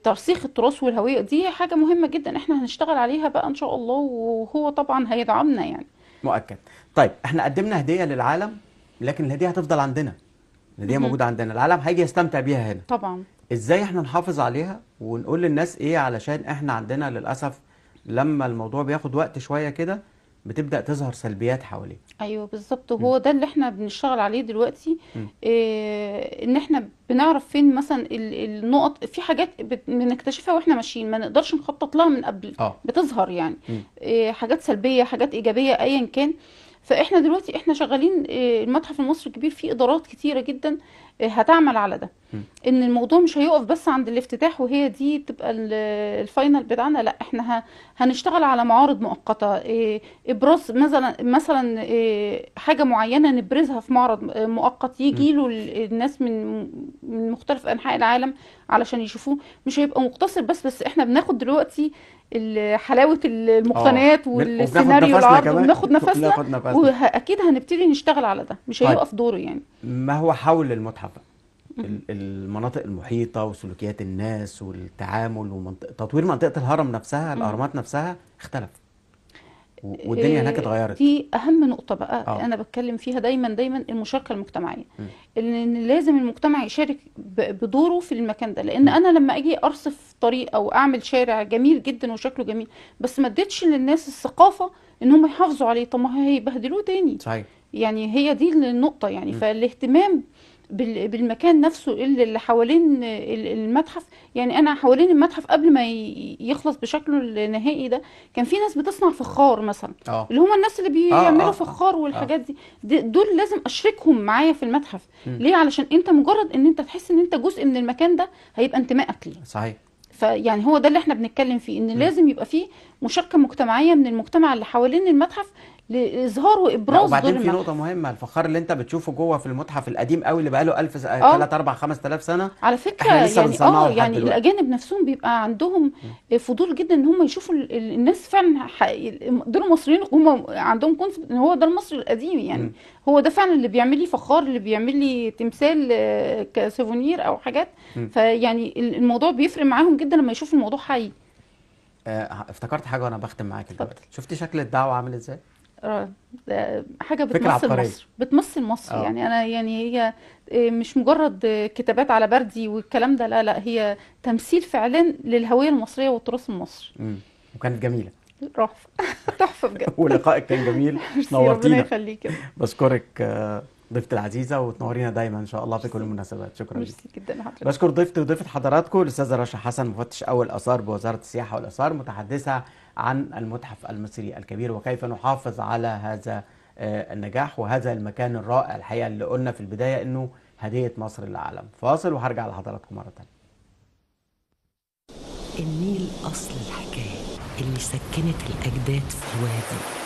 ترسيخ التراث والهوية دي حاجة مهمة جدا، احنا هنشتغل عليها بقى ان شاء الله، وهو طبعا هيدعمنا يعني. مؤكد. طيب احنا قدمنا هدية للعالم، لكن الهدية هتفضل عندنا، الهدية موجودة عندنا، العالم هيجي يستمتع بيها هنا. طبعا. ازاي احنا نحافظ عليها ونقول للناس ايه؟ علشان احنا عندنا للأسف لما الموضوع بياخد وقت شوية كده بتبدأ تظهر سلبيات حواليه. ايوه بالظبط، وهو ده اللي احنا بنشتغل عليه دلوقتي. ان احنا بنعرف فين مثلا النقط، في حاجات بنكتشفها واحنا ماشيين ما نقدرش نخطط لها من قبل. بتظهر يعني حاجات سلبية، حاجات ايجابية، ايا كان. فاحنا دلوقتي احنا شغالين، المتحف المصري الكبير فيه ادارات كتيرة جدا هتعمل على ده. ان الموضوع مش هيقف بس عند الافتتاح وهي دي تبقى الفاينل بتاعنا، لا احنا هنشتغل على معارض مؤقتة، ابراز مثلا حاجة معينة نبرزها في معرض مؤقت يجي له الناس من مختلف انحاء العالم علشان يشوفوه. مش هيبقى مقتصر بس احنا بناخد دلوقتي حلاوة المقتنيات والسيناريو العرض وبناخد نفسنا، واكيد هنبتدي نشتغل على ده، مش هيقف دوره يعني. ما هو حول المتحف المناطق المحيطة وسلوكيات الناس والتعامل تطوير منطقة الهرم نفسها، الأهرامات نفسها اختلف والدنيا هناك اتغيرت. دي أهم نقطة بقى أنا بتكلم فيها دايما المشاركة المجتمعية. إن لازم المجتمع يشارك بدوره في المكان ده، لأن أنا لما أجي أرصف طريق أو أعمل شارع جميل جدا وشكله جميل بس ما اديتش للناس الثقافة إن هم يحافظوا عليه، طب ما هيبهدلوه تاني. صحيح. يعني هي دي النقطة يعني. فالاهتمام بالمكان نفسه اللي حوالين المتحف. يعني انا حوالين المتحف قبل ما يخلص بشكله النهائي ده كان في ناس بتصنع فخار مثلا، اللي هم الناس اللي بيعملوا فخار والحاجات دي دول لازم اشركهم معايا في المتحف. ليه؟ علشان انت مجرد ان انت تحس ان انت جزء من المكان ده هيبقى انتمائك ليه. صحيح. فيعني هو ده اللي احنا بنتكلم فيه، ان لازم يبقى فيه مشاركة مجتمعية من المجتمع اللي حوالين المتحف لإظهار وإبراز دور وبعدين المتحف. في نقطة مهمة، الفخار اللي انت بتشوفه جوه في المتحف القديم قوي اللي بقاله 1000 3 4 5000 سنة على فكرة احنا لسه بنصنعه لحد يعني دلوقتي. الأجانب نفسهم بيبقى عندهم فضول جدا ان هم يشوفوا الناس فعلا دول المصريين، هم عندهم كونسبت ان هو ده المصري القديم يعني. هو ده فعلا اللي بيعمل لي فخار، اللي بيعمل لي تمثال كسيفونير او حاجات. فيعني الموضوع بيفرق معاهم جدا لما يشوفوا الموضوع حي. افتكرت حاجة وانا بختم معاك دلوقتي. شفتي شكل الدعوة عامل ازاي؟ حاجة بتمثل مصر، بتمثل مصر. يعني أنا هي مش مجرد كتابات على بردي والكلام ده، لا هي تمثيل فعلا للهوية المصرية والتراث المصري. وكانت جميلة تحفة بجد. ولقائك كان جميل، نورتينا. ربنا يخليك. بشكرك ضيفتي العزيزة، وتنورينا دايما ان شاء الله في كل المناسبات. شكرا لك. ميرسي جدا حضرتك. بشكر ضيفتي وضيفة حضراتكم الأستاذة رشا حسن، مفتش أول آثار بوزارة السياحة والآثار، متحدثة عن المتحف المصري الكبير وكيف نحافظ على هذا النجاح وهذا المكان الرائع الحقيقة اللي قلنا في البداية إنه هدية مصر للعالم. فاصل وهرجع لحضراتكم مرة تانية. النيل أصل الحكاية اللي سكنت الأجداد في الوادي